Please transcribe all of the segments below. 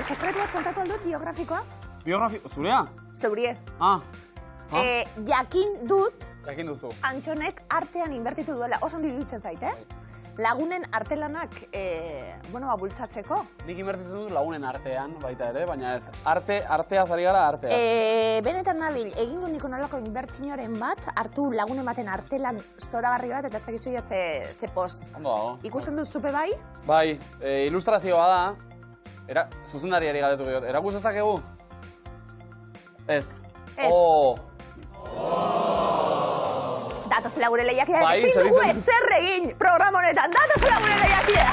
sekretu bat kontatu aldut biografikoa? Zurea? Zeurie. Jakin dut, Antxonek artean inbertitu duela, oso ondo iruditzen zait, lagunen artelanak bultzatzeko. Nik inbertitzen dut lagunen artean, baita ere, baina ez, artea zari gara artea. Benetan nabil, egin du niko nolako inbertsioaren bat, hartu lagunen baten artelan zoragarri bat, eta ez dakizu ja ze poz. Ondo dago. Ikusten dut zupe bai? Bai, ilustrazioa da, zuzendariari galdetu gehiot, erakus ezakegu? Ez. Ez. Datozela gure lehiakidea, ezin dugu ezer egin programa honetan, datozela gure lehiakidea!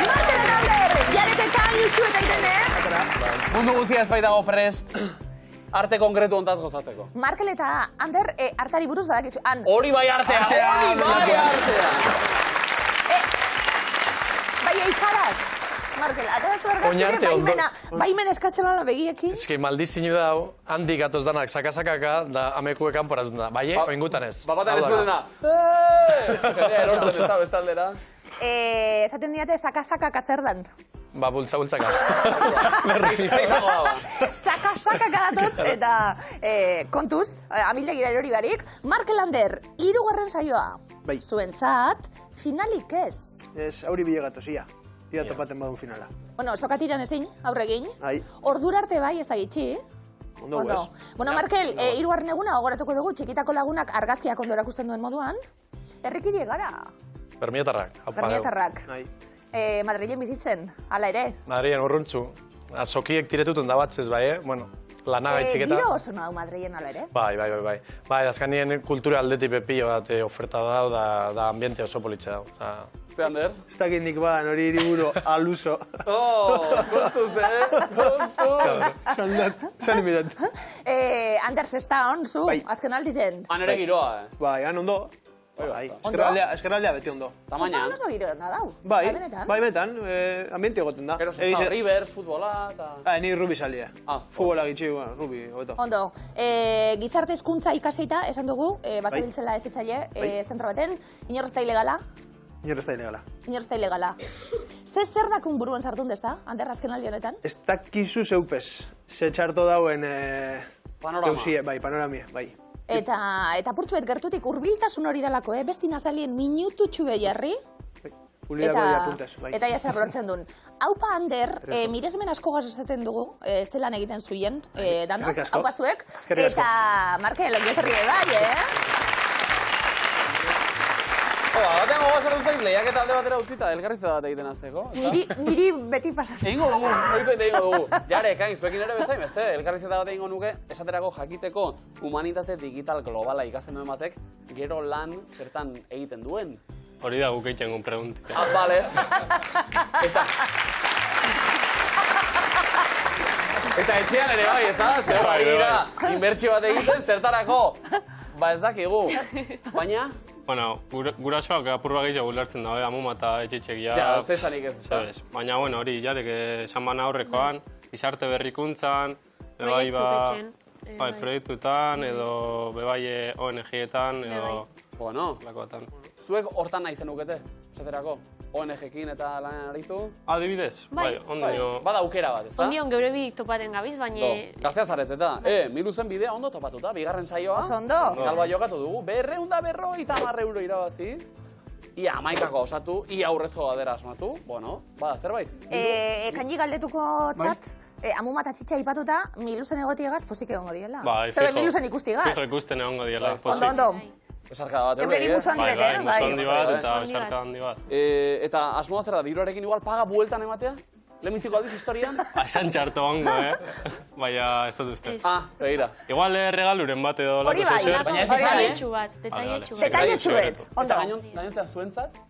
Markel eta Ander, jaretetan jutxu eta Irene. Mundu guzia ez baitago prest, arte konkretu ontaz gozatzeko. Markel eta Ander, artari buruz badakizu. Hori bai artea, hori bai artea! Bai eikaraz. Markel, atarazu argazkide, baimen eskatzen ala begiekin. Ez que maldizinu da, handik gatoz danak sakasakaka, da amekuekan porazun da. Bai, oingutan ez. Bapatean ez dudena. Jendea erortzen ez da bestaldera. Esaten diate sakasakaka zer dan. Ba, bultzaka. Sakasakaka datoz eta kontuz, amildegira erori barik. Markel Ander, 3. saioa. Zuentzat, finalik ez. Ez, auri bilegatozia. Ia topaten badun finala. Bueno, sokatiran ezin, aurregin. Ai. Ordura arte bai, ez da gitxi. Ondo guez. Bueno, Markel, 3. eguna gogoratuko dugu, txikitako lagunak argazkiak ondo erakusten duen moduan. Herrikide gara. Bermietarrak. Bermietarrak. Madrilen bizitzen, hala ere. Madrilen urruntzu. Azokiek tiretutun da batzez bai, bueno, lanaga itxiketa. Giro oso nadu Madrilen, hala ere. Bai. Bai, azkanien kultura aldetik pepillo bat oferta dau, da ambiente oso politxe dau. Ze, Ander? Ez dakit nik badan hori hiriburu aluso. Kontuz, kontuz! Zan imitat. Ander, zesta hon, zu, azken aldizen. Han ere giroa, Bai, han ondo. Eskerraldea beti ondo. Tamainan. Oso giro nadau. Bai, benetan, ambiente egoten da. Gero zesta Rivers, futbola, eta... Ni rubi salia. Futbola gitxi, rubi, hobeto. Ondo, gizarte hezkuntza ikaseita, esan dugu, basabiltzela ezitzaile, zentro baten, inorrezta ilegala. Inorrezta ilegala. Inorrezta ilegala. Zer dakun buruan sartun dezta, Ander, azken aldi honetan? Ez dakizu zeupez. Ze txarto dauen... Panorama. Bai, panoramia, bai. Eta purtsuet gertutik urbiltasun hori dalako, besti nazalien minutu txube jarri. Eta jazera lortzen duen. Haupa, Ander, miresmen asko gazatzen dugu, zelan egiten zuien, dano, haupa zuek. Eta, Markel, ongeterri bai, Batean gogoa zain lehiak eta alde batera utzita, elkarrizta bat egiten azteko. Niri beti pasatzen. Egingo dugu, egingo dugu. Jare, kain, zuekin ere bezain beste, elkarrizta bat egingo nuke, esaterako jakiteko humanitate digital globala ikasten duen batek, gero lan zertan egiten duen. Hori da guk egiten gun preguntik. Bale. Eta etxean ere bai, eta zer gira, inbertsio bat egiten zertarako. Ba ez dakigu, baina... Bueno, gurasoak apur gehiago ulertzen da, amuma eta etxetxegia. Ja, zesanik ez. Baina, bueno, hori, jarek esan bana aurrekoan, izarte berrikuntzan, proiektuetan, edo bebai ONG-etan, edo... Bueno, lakoetan. Zuek hortan nahi zenukete, esaterako? ONG-ekin eta lanen aritu? Adibidez, bai, ondio... Bada aukera bat, ez da? Ondion geure bi topaten gabiz, baina... Gaztea zareteta. Miluzen bidea ondo topatuta, bigarren saioa. Oso ondo. Galba jokatu dugu, 250 euro irabazi. Ia amaikako osatu, ia aurrezko badera asmatu. Bueno, bada, zerbait. Kanji galdetuko txat, amuma eta txitxa ipatuta, Miluzen egotiegaz posik egongo diela. Bai, fijo. Zer Miluzen ikustigaz. Fijo ikusten egongo diela. Ondo. Esarkada bat, eurek. Musu handi bete, bai. Musu handi bat eta esarkada handi bat. Eta asmoa zer da, diruarekin igual paga bueltan ematea? Lehenbiziko aldiz historian? Esan txarto hongo, baina ez dut uste. Begira. Igual regaluren bat edo lako zer. Baina ez izan, Detailetxu bat. Ondo. Gainontzean zuentzat?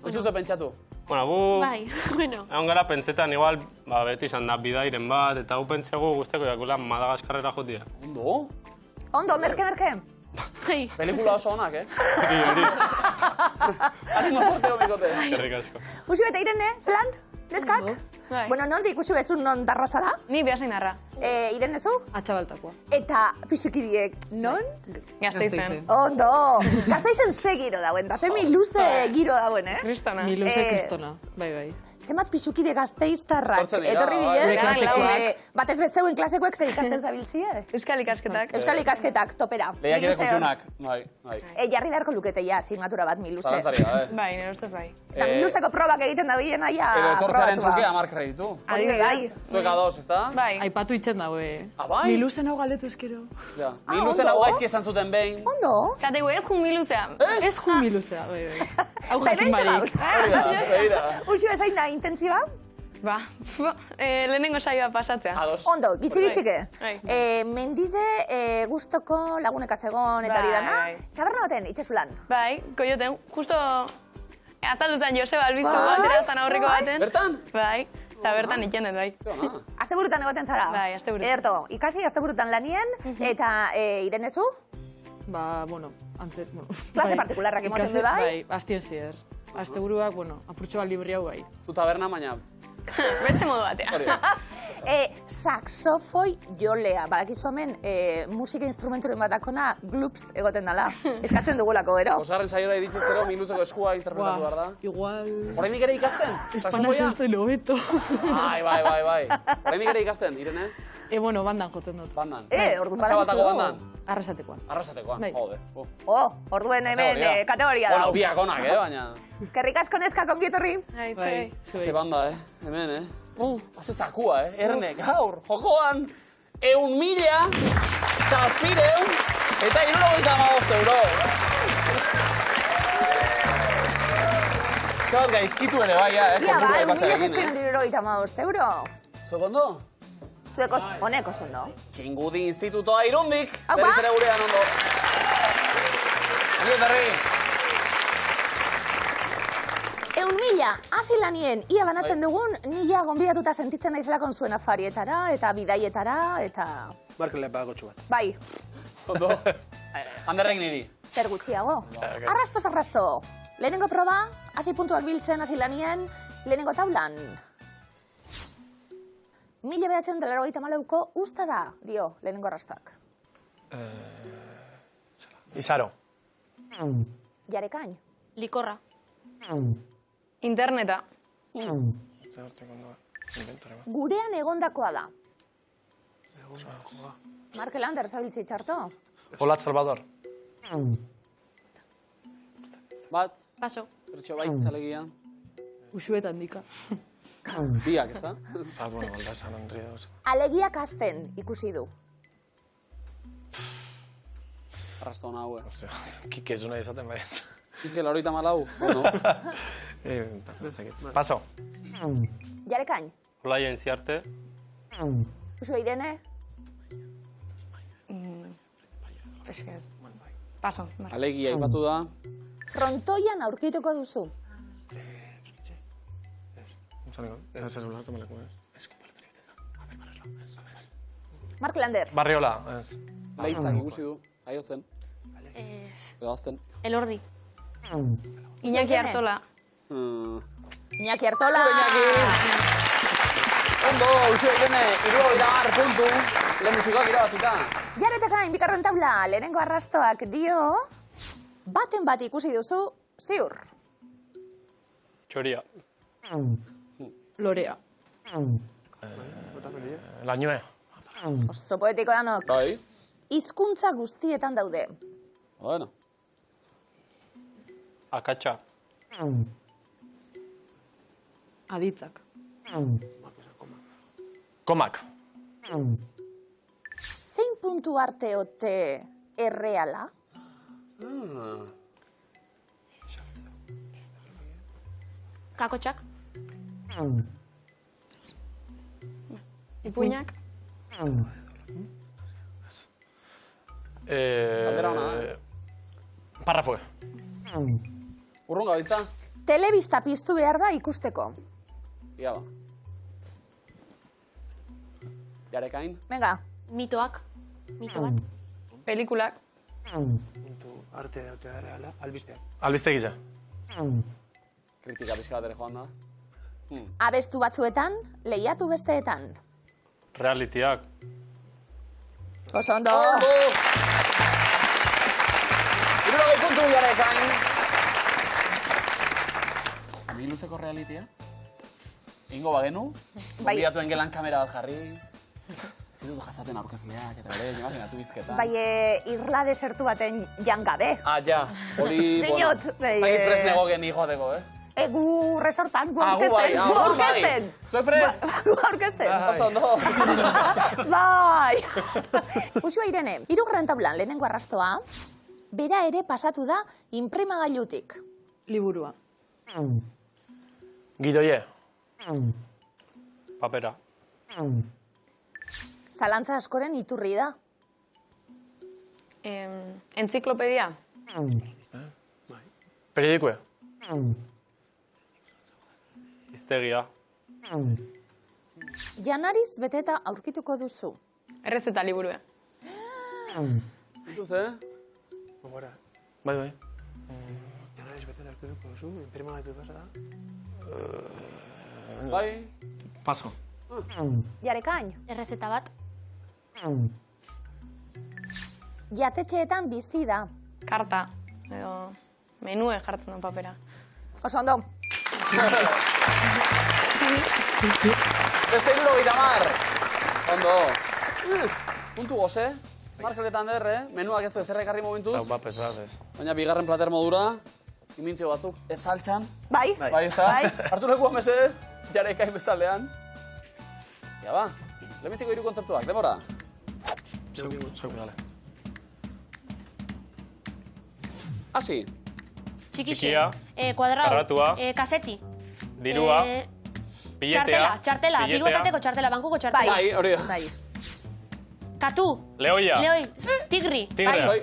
Ez duzu pentsatu? Bueno, gu... Bai, bueno. Egon gara pentsetan, igual, beti izan da bidairen bat, eta gu pentsegu guzteko jakula Madagaskarrera jotia. Ondo? Ondo, merke. Pelikula oso honak, Animo sorteo bikote. Herrik asko. Usu eta Irene, zelan? Neskak? Bueno, nondik usu bezun non darrazara? Ni behasain darra. Irenezu? Atxabaltakoa. Eta pixukidiek, non? Gazteizen. Ondo! Gazteizen ze giro dauen, da ze miluze giro dauen, Kristona. Miluze kristona, bai. Zenbat pixukide gazteiztarrak Etortzen dira, etorri bai. diren, Klasekoak. batez bezeuen klasekoek ze ikasten zabiltzie. Euskal ikasketak. Euskal ikasketak, topera. Lehiak ere Miluze hor. kutxunak. Bai. Jarri beharko lukete ja, asignatura bat miluze. Zalantzaria, Bai, nire ustez bai. Eta miluzeko probak egiten da biena, ja, Edo etortzearen probatua. truke 10 kreditu. Adibidez. Zuek ados, ez da? Bai. Aipatu itxen daue. Ah, bai? Miluzen hau galetu eskero. Ja. Miluzen hau gaizki esan zuten behin. Ondo. Zategu ez jun miluzea. Ez ju miluzea, bai. Hau jakin Zaibentxe barik. gauz. Zeira. Urtsi bezain da, intentzioa? Ba, lehenengo saioa pasatzea. Ados. Ondo, gitxigitxike. Bai. Mendize gustoko laguneka zegon eta hori Bai, dana. bai. Taberna baten, itxasulan. Bai, koioten, justo azaldu zen Joseba Albizu Bai, batera zan aurreko bai. baten. Bertan? Bai, eta bertan ikendet, bai. Asteburutan egoten zara? Bai, asteburutan. Ederto, ikasi asteburutan lanien, eta Irenezu? Ba, bueno, antzer, bueno. Klase partikularrak emoten du, bai? Bai, astien zier. Asteburuak, bueno, apurtxo bat libri hau bai. Zu taberna, baina... Beste modu batean. Hori da. Saxofoi jolea, badakizu hemen musika instrumenturen batakona glups egoten dela. Eskatzen dugulako, ero? Osgarren saiora iritsi zero, minuzeko eskua interpretatu behar da. Igual... Horreinik ere ikasten? Espana zentzen hobeto. Bai. Horreinik ere ikasten, Irene? Bueno, bandan joten dut. Bandan. Orduan Atxabatako badakizu. bandan. Arrasatekoan. Arrasatekoan, Bai. jode. Orduen hemen kategoria da. Bueno, biak onak, baina... Eskerrik asko neska kongietorri. Bai, Haze banda, hemen, Haze zakua, Erne, gaur, jokoan, 100.000, 700 eta 75 euro. Eskat gaizkitu ere, bai, Ia, ba, 1.775 euro. Zuek ondo? Zuek honek oso ondo. Txingudi Institutoa Irundik, Aupa. berriz ere gurean ondo. Ietarri. 1.000, hasi lanien, ia banatzen dugun, nila gonbidatuta sentitzen naizelako zuen afarietara, eta bidaietara, eta... Markel lepa gotxu bat. Bai, Ondo. Handerrek niri. zer gutxiago. Arrasto. Lehenengo proba, hasi puntuak biltzen, hasi lanien, lehenengo taulan. 1984ko usta da, dio, lehenengo arrastoak. Izaro. Jarekain. Likorra. Interneta. Gurean egondakoa da. Markel Ander, zabiltzi txarto. Olat Salvador. Bat, Paso. bertxo baita alegia. Usuetan dika. Biak, ez da? Bueno, Golda San Andrea. Alegiak azten ikusi du. Arrasto hona hau, Ostia, kike ez nahi esaten bai ez. Ike, 84, no? Paso. Jarekain. Olaia Ziarte. Usue Irene. Paso. Alegia ipatu da. Frontoian aurkituko duzu. Markel Ander. Barriola. Ez. Leitzak ikusi du, aiotzen, edo azten. Elordi. Iñaki Artola. Iñaki Artola. Ondo, usue Irene, 70 puntu, lehenbizikoak irabazita. Jaretekain, bikarren taula, lehenengo arrastoak dio, baten bat ikusi duzu, ziur. Txoria. Lorea. Lañue. Oso poetiko danok. Bai, Hizkuntza guztietan daude. bueno. Akatsa. Aditzak. Komak. Zein puntu arte ote erreala? Kakotxak. Ipuinak. Galdera ona da. Parrafue. Urrun gabiltza? Telebista piztu behar da ikusteko. Ia ba. Jarekain? Venga, Mitoak. Mito bat. Pelikulak. Puntu arte dautea reala, albisteak. Albiste giza. Kritika pizka bat ere joan da. abestu batzuetan, lehiatu besteetan. Realitiak. Oso ondo. Hirurogei puntu Jarekain. Amiluzeko realitia? Ingo bagenu? Gonbidatuen gelan kamera bat jarri. Zitut jasaten aurkezleak, eta bere, imaginatu bizketa. Bai, irla desertu baten jangabe. Ah, ja, hori... Zinot. Bai, presnego geni joateko, Gu resortan, gu bai, aurkezten. Zue prest? Gu aurkezten. Oso ondo. Bai. Usua Irene, hirugarren taulan lehenengo arrastoa, bera ere pasatu da inprimagailutik. Liburua. Gidoie. Papera. Zalantza askoren iturri da. Entziklopedia. Periodikoe. Hiztegia. Janariz beteta aurkituko duzu. Errezeta liburua. Dituz, Gora. Bai. Janariz bete darkutuko duzu, inprimagaitu pasa da. Bai. Paso. Jarekain. Errezeta bat. Jatetxeetan bizi da. Karta. Edo menue jartzen duen papera. Oso ondo. Beste hirurogeita hamar. Ondo. Puntu goze. Markeletan derre, menuak ez du ezerra ekarri momentuz. Hau, bapes. Baina bigarren plater modura, imintzio batzuk, ez saltxan. Bai. Bai, ez da? Hartu lekuan mesedez, Jarekain bestaldean. Ja ba, lehenbiziko hiru kontzeptuak, demora. Zeuku, dale. Hasi. Txikia. Kuadrado. Karratua. Kaseti. Dirua. Billetea. Txartela. Diruetateko txartela, bankuko txartela. Bai, hori da. Bai. Katu. Lehoia. Tigri. Tigre. Bai.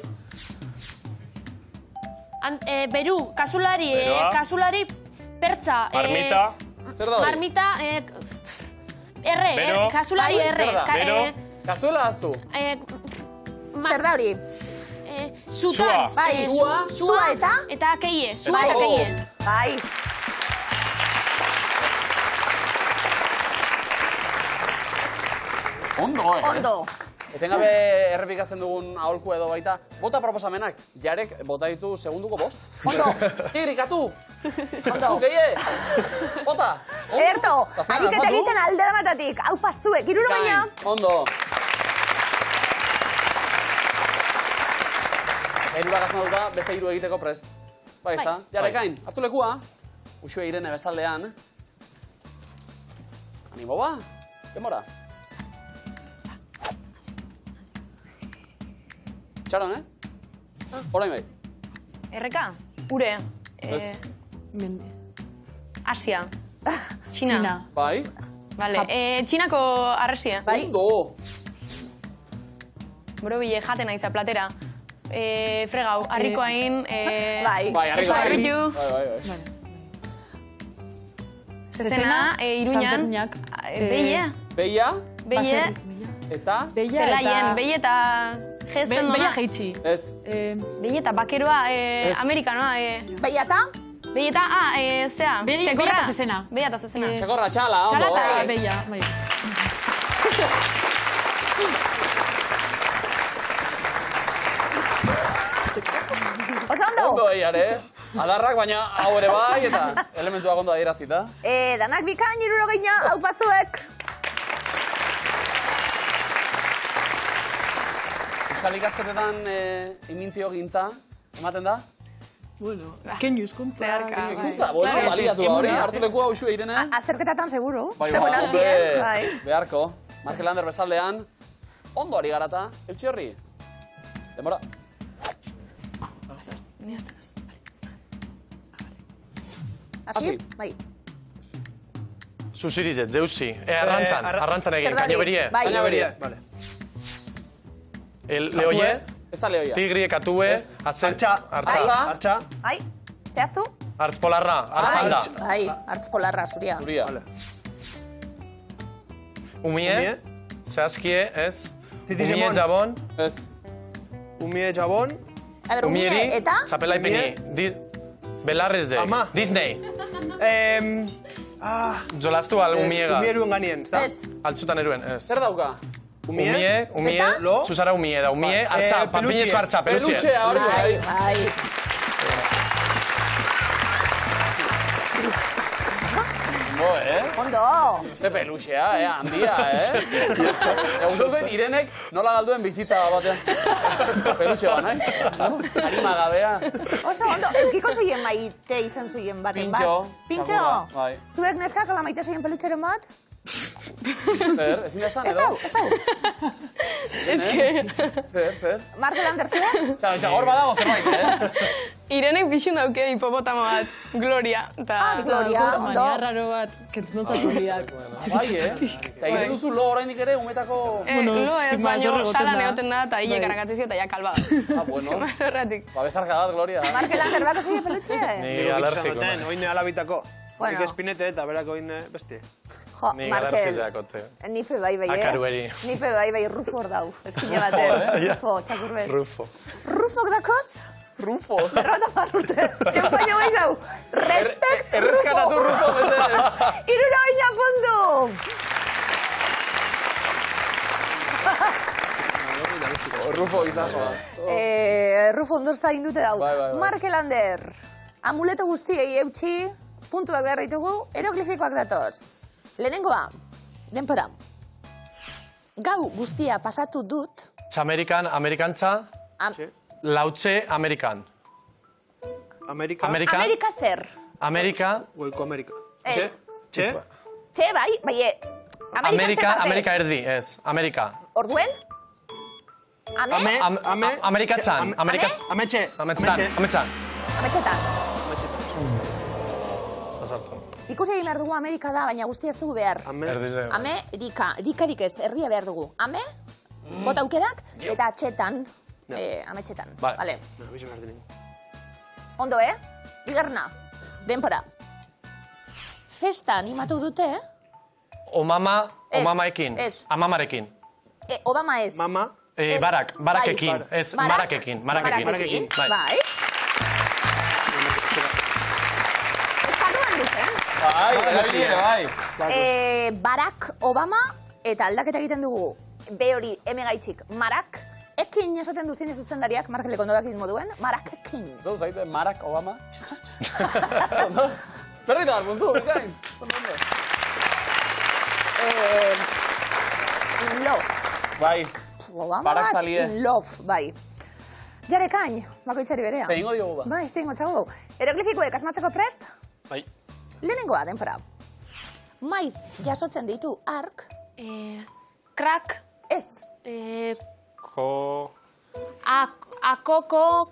Beru. Kasulari. Beroa. Kasulari. Pertza. Marmita. Zer da hori? Marmita. Erre. Bero. Kasulari Bai, erre. zer da? Bero. Kazuela haztu. Zer da hori? Zutan. Sua. Bai, sua eta? Eta keie. Sua Bai. eta keie. Bai. Ondo, Ondo. Etengabe errepikatzen dugun aholku edo baita. Bota proposamenak, Jarek bota ditu segunduko bost. Ondo. Tigri, katu! Ondo. Zukeie! Bota! Ondo. Erto, Zazena, ariketa asmatu? egiten alderanatatik. Hau pazuek, iruro baina. Ondo. Hirurak asmatuta, beste hiru egiteko prest. Bai, ezta? Jarekain, hartu lekua. Usue Irene bestaldean. Animo ba? Demora. Txaron, Orain bai. Erreka. Ure. Mende. Asia. Txina. Bai. Vale. Txinako arresia. Bai. Ondo. Borobile jaten aiza platera. Fregau, harriko hain. Bai. Bai, harriko hain. Harritu. Bai. Zezena, Iruñan. Sanferminak. Beie. Beia Beie. eta... Zelaien, beie eta... Gesten Beia dona. jeitzi. Ez. Beie eta bakeroa, amerikanoa. Beia eta? Beie eta, zea. Beia eta zezena. Beia eta zezena. Txakorra, txala, ondo. Txala eta bai. beia. Bai. Oso ondo. Ondo eiare. Adarrak, baina hau ere bai, eta elementuak ondo adierazita. Danak bikain, irurogeina, hau pazuek. Euskal ikasketetan imintzio gintza, ematen da? Bueno, keinu hizkuntza. Zeharka. Hizkuntza, bueno, baliatu da hori, hartu lekua Usue Irene. Azterketatan seguru. Bai, Zegoen bai, artien. hombre, Bai. beharko. Markel Lander bezaldean, ondo ari garata, eutxi horri. Demora. Hasi? Bai. Zuzirizet, zeusi. Arrantzan egin, Zer da hori? kaino berie. Bai. Baina beria. Vale. Lehoie, Ez da lehoia. tigrie, katue, Artxa. Artza. Artxa. Bai. Zehaztu? Artzpolarra, artzpalda. Bai, hartzpolarra, zuria. Zuria. Vale. Umie, zehazkie, ez. Titi Umie Simon. jabon, Ez. Umie jabon. A ber, umie umieri, eta? txapela ipini. Belarrez de, Ama. Disney. Jolastu al umiegaz. Umieruen ganien, ez da? Ez. Altzutan eruen, ez. Zer dauka? Umie, Eta? Zuzara umie da. Umie, hartza, papinezko hartza, pelutxe. Pelutxea, hori Bai, bai. Ondo. Este peluxea, handia, Egun duen, Irenek nola galduen bizitza batean. Peluxe ba, nahi? Harima gabea. Oso, ondo, eukiko zuien maite izan zuien baten bat. Pintxo. Pintxo? Bai. Zuek neskak ala maite zuien pelutxeren bat? Zer, ezin da esan, Ez edo? dau, ez dau. Zer. Markel Ander zuek? Hor badago zerbait, Irenek bixun dauke hipopotamo bat, Gloria. Gloria, ondo. Mania raro bat, kentznotzatu biak. Bai, Eta egiten duzu lo oraindik ere, umetako... Lo ez, sin más, baino horregoten salan da. egoten da, eta hile karakatzizio eta ja kalba. bueno. Horretik. Ba, besarka bat, Gloria. Markel Ander bako zuien pelutxe? Ni alergiko. Oine alabitako. Bueno. Nik espinete eta berako oine beste. Jo, Ni Markel. alergizeakote. Nipe bai, Akarueri. Nipe bai, Rufo hor dau. Eskine baten. Rufo, txakurben. Rufo. Rufok dakoz? Rufo. Berrota parrute. Kempaino bai zau. Respect Rufo. Erreskatatu Rufo, bete. Irura oina puntu. Rufo izango da. Rufo ondor zain dute dau. Bai. Markel Ander. Amuleto guztiei eutxi, puntuak behar ditugu, eroglifikoak datoz. Lehenengoa, denpora. Gau guztia pasatu dut. Txamerikan, amerikantza, lautxe, amerikan. Amerika. Amerika zer? Amerika, Goiko Amerika. Ez. Txe? Txe, bai, Amerika erdi, ez. Amerika. Orduen? Ame? Amerikatzan. Ametxe. Ametxan. Ametxetan. Zasartu. Ikusi egin behar dugu Amerika da, baina guztia ez dugu behar. Erdize. Amerika, rikarik ez, erdia behar dugu. Ame, bota aukerak, eta atxetan, ametxetan. Bai. Vale. Ondo, Bigarrena, denpora. Festa animatu dute, Omamaekin. Ez. Amamarekin. Obama ez. Mama. Barakekin. Ez, Marakekin. Marakekin, bai. Estatuan dute, Bai, erabilire, bai. Barack Obama, eta aldaketa egiten dugu, B hori, M gaitxik, Marak, ekin esaten duzien zuzendariak, Markelek ondo dakit moduen, Marak ekin. Zau, zaite, Barack Obama? Berrita bat puntu, bikain. In love. Bai. Obama Barack was salie. in love, bai. Jarekain, bakoitzari berea. Zehingo diogu ba. Bai, zehingo txagu. Eroglifikoek asmatzeko prest? Bai. Lehenengoa, denpora. Maiz jasotzen ditu ark, Krak. ez. Ko... Akoko.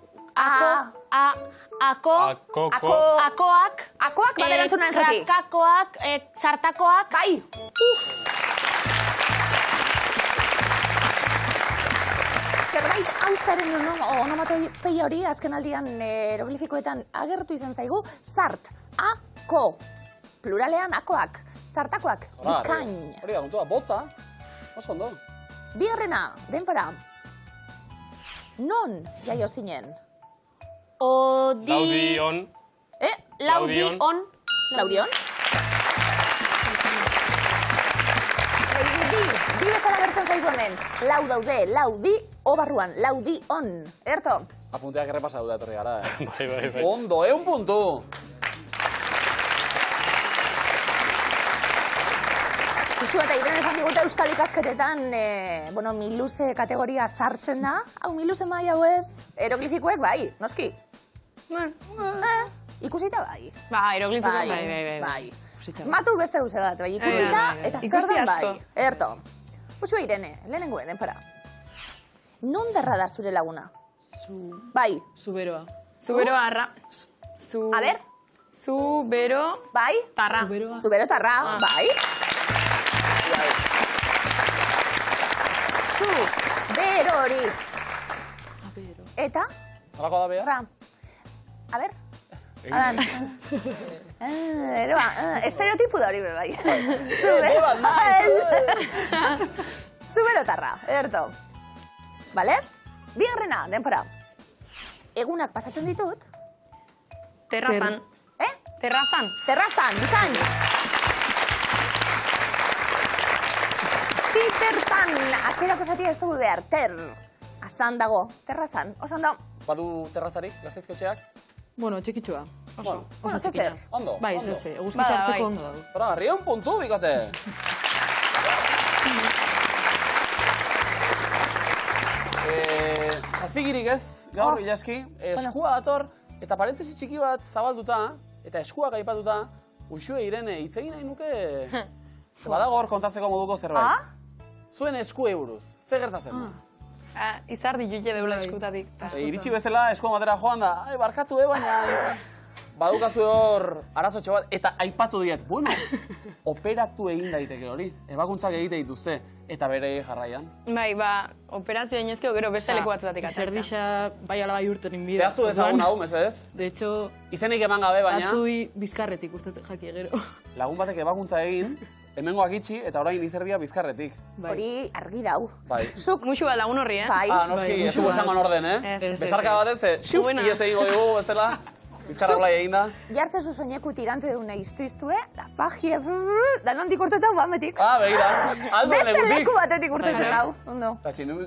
Akoak. Akoak baderantzuna entzati. Krakakoak. Zartakoak. Bai. Zerbait austaren onomatopeia hori azken aldian eroglifikoetan agertu izan zaigu, zart, ako, pluralean akoak, zartakoak, bikain. Hori da, puntua, bota. Oso ondo. Bigarrena, denpora. Non jaio zinen? Laudion. Laudion. Laudion? Di bezala bertzen zaigu hemen. Lau daude, laudi, obarruan, laudi on. Erto? Apunteak errepasa dut etorri gara, Bai. Ondo, un puntu. Josu eta Irene esan digute euskal ikasketetan, miluze kategoria sartzen da. Hau, miluze mai hau ez, eroglifikoek bai, noski. Ikusita bai. Ba, eroglifikoek Bai. Esmatu beste guze bat, bai, ikusita eta zer Ikusi den bai. asko. Erto. Josu Irene, lehenengoen, denpora. Non derra da zure laguna? Bai. Zuberoa. Zubero arra. A ber? Zubero Bai? tarra. Zubero tarra, bai. Zubero hori. Eta? Halako da beha? Ra. A ber? Alan. Estereotipu da hori be bai. Zubero tarra, ederto. Bale? Bigarrena, denpora. Egunak pasatzen ditut. Terrazan. Terrazan. Terrazan, bikain. Peter Pan, hasierako zatia ez dugu behar, Azan dago, terrazan, osan da. Badu terrazarik, Gasteizko-etxeak? Bueno, txikitsua. Bueno, Oso zezer. txikina. Ondo, Bai, ondo. zeze, eguzki sartzeko ondo dago. Zoragarri, un puntu, bikote. Azpigirik ez, gaur, ilaski, eskua dator, eta parentesi txiki bat zabalduta, eta eskua gaipatuta, Uxue Irene, hitz egin nahi nuke, badago hor kontatzeko moduko zerbait. Zuen eskuei buruz, ze gertatzen? Izardi juile deula eskutatik. Iritsi bezala eskua matera joan da, barkatu, baina badukazu hor arazotxo bat, eta aipatu diet, bueno, operatu egin daiteke hori, ebakuntzak egite dituzte, eta bere jarraian. Bai, operazio inezkeo gero beste leku batzutatik atzerta. Izerdixa bai alaba urten inbida. Behaztu ezagun hau, mesedez? De hecho, izenik eman gabe, baina batzui bizkarretik uste jaki gero. lagun batek ebakuntza egin, hemengoak itxi, eta orain izerdia bizkarretik. Hori argi dau. Bai. Zuk, Muxu bat lagun horri, bai. Noski, ez dugu esango orden, Ez. Besarka bat ez, Buena. ies egingo dugu, bestela, bizkarra blai egin da. jartzen zu soineku tirante dune iztu-iztue, da fagie, da nondik urtetan bametik. Begira, aldo Beste negutik. leku batetik urtetan dau, ondo. Eta txindugu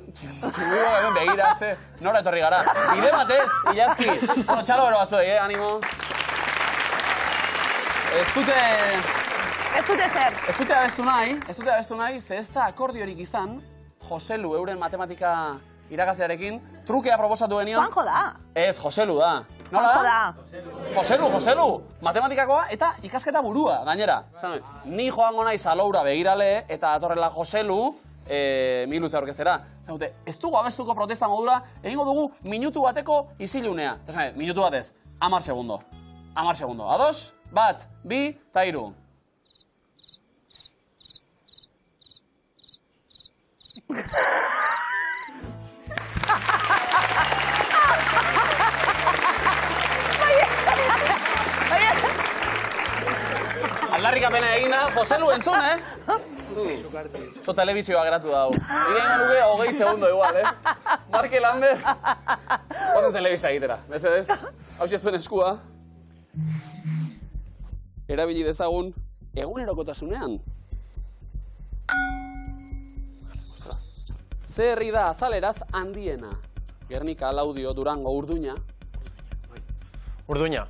hemen begiratze, nora etorri gara. Bide batez, ilaski. Bueno, txalo bero batzuei, animo. Ez dute abestu nahi, ze ez da akordiorik izan, Joselu euren matematika irakaslearekin, trukea proposatu genion. Juanjo da. Ez, Joselu da. Juanjo da. Joselu, matematikakoa eta ikasketa burua, gainera. Ni joango naiz aloura begirale eta atorrela Joselu, miluze aurkeztera. Ez dugu abestuko protesta modura, egingo dugu minutu bateko isilunea. Minutu batez, 10 segundo. 10 segundo. Ados, bat, bi, eta hiru. Aldarrikapena egin da, Joselu entzun, Zo telebizioa geratu da hau. Egen nuke 20 segundo igual, Marke Lander. Horten telebizta egitera, mesedez. Hau zuen eskua. Erabili dezagun egunerokotasunean. Ze herri da azaleraz handiena? Gernika, Laudio, Durango, Urduña. Urduña.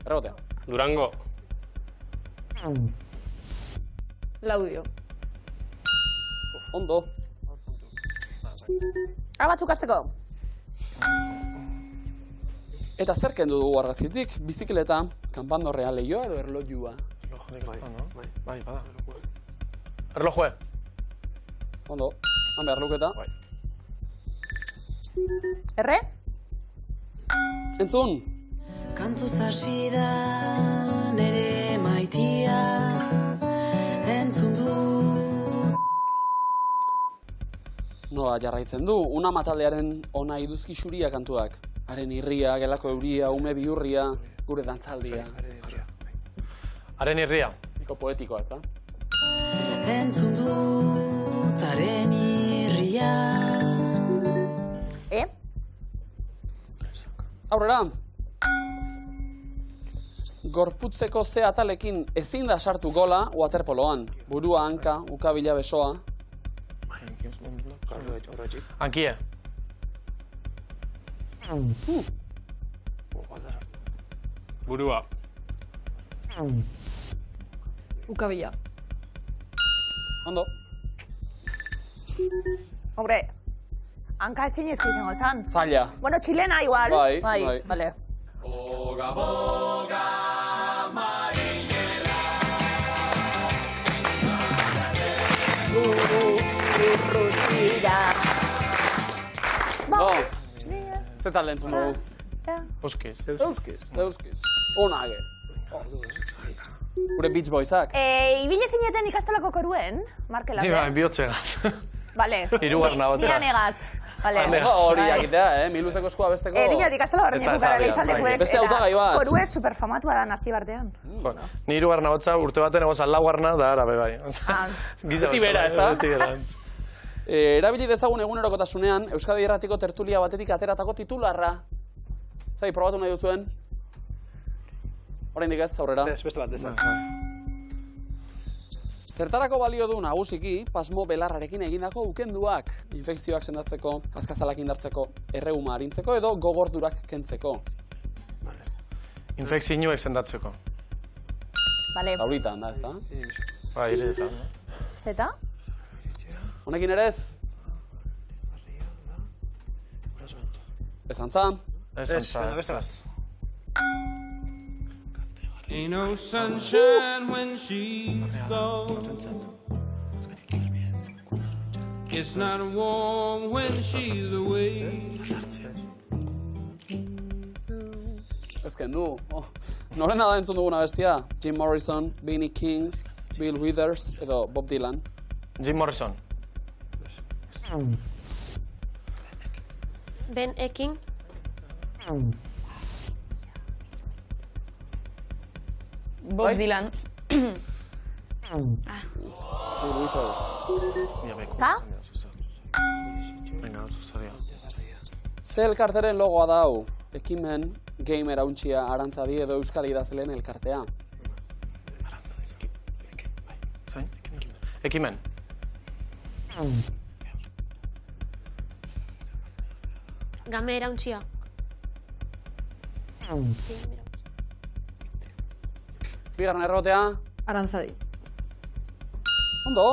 Erregotea. Durango. Laudio. Ondo. Batzuk azteko. Eta zer kendu dugu argazkitik, bizikleta, kanpandorrea, lehioa edo erlojua? Erlojurik ez da, no? Bai, bada. Erlojue. Ondo, han behar luketa. Erre? Entzun! Kantuz hasi da nere maitia entzun du. Nola jarraitzen du, una mataldearen ona iduzki xuria kantuak. Haren irria, gelako euria, ume bihurria, gure dantzaldia. Haren irria. Niko poetikoa, ez da? Entzun dut haren irria. Aurrera! Gorputzeko ze atalekin ezin da sartu gola waterpoloan. Burua, hanka, ukabila besoa. Hankie. Burua. Ukabila. Ondo. Hombre, hanka ezin ezko izango zan. Zaila. Bueno, txilena igual. Bai. Vale. Boga, boga, marinera. Urrutira. No. Ze tal entzun dugu? Euskiz. Euskiz. Onage. Gure Beach Boysak. Ibile zineten ikastolako koruen, Marke Lander. Ni bai, bihotzegaz. Vale. Hirugarna hotza. Nian egaz. Vale. Hori jakitea, miluzeko eskua besteko. Niñot ikastola barrenean bukarela izan lekuek. Beste hautagai bat. Korue superfamatua da nazti bartean. Ni hirugarna hotza urte baten egozan laugarna da arabe bai. Beti bera, ez da? Beti bera. Erabili dezagun egunerokotasunean, Euskadi Irratiko tertulia batetik ateratako titularra. Zai, probatu nahi duzuen? Oraindik ez, aurrera. Ez, beste bat. Zertarako balio du nagusiki pasmo belarrarekin egindako ukenduak, infekzioak sendatzeko, azkazalak indartzeko, erreuma arintzeko edo gogordurak kentzeko. Infekzioak sendatzeko. Vale. Zauritan da, ez da? Ba, iredetan. Zeta? Honekin ere ez? Ez antza? Ez antza. Ain't no sunshine when she's gone. It's not warm when she's away. Ez kendu. Norena da entzun duguna bestia? Jim Morrison, B.B. King, Bill Withers edo Bob Dylan. Jim Morrison. Ben Eking. Bob Dylan. Bill Withers. Ta? Ze elkarteren logoa da hau? Ekimen, gamer hauntxia, arantzadi edo euskal idazleen elkartea. Ekimen. Game erauntxia. Bigarren errotea. Arantzadi. Ondo!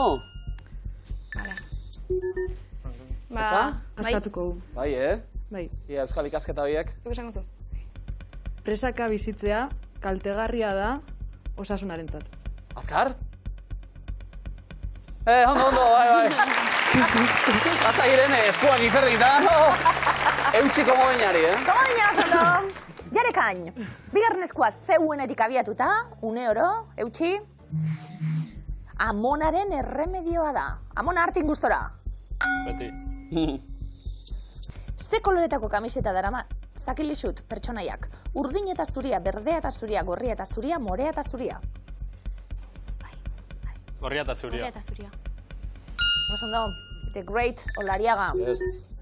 Ba, Askatuko gu. Bai, Bai. Ia euskal ikasketa horiek. zuk esango zu. Presaka bizitzea kaltegarria da osasunarentzat. Azkar? Ondo, bai. Pasa Irene, eskuak iferrita. Eutxiko moginari, Komodina oso. Jarekain, bigarren eskua zeuenetik abiatuta, une oro, eutxi, amonaren erremedioa da. Amona hartin gustora. Beti. Ze koloretako kamiseta darama, zakilixut pertsonaiak. Urdin eta zuria, berdea eta zuria, gorria eta zuria, morea eta zuria. Gorria eta zuria. Gorria eta zuria. Osondo, The Great Olariaga. Ez.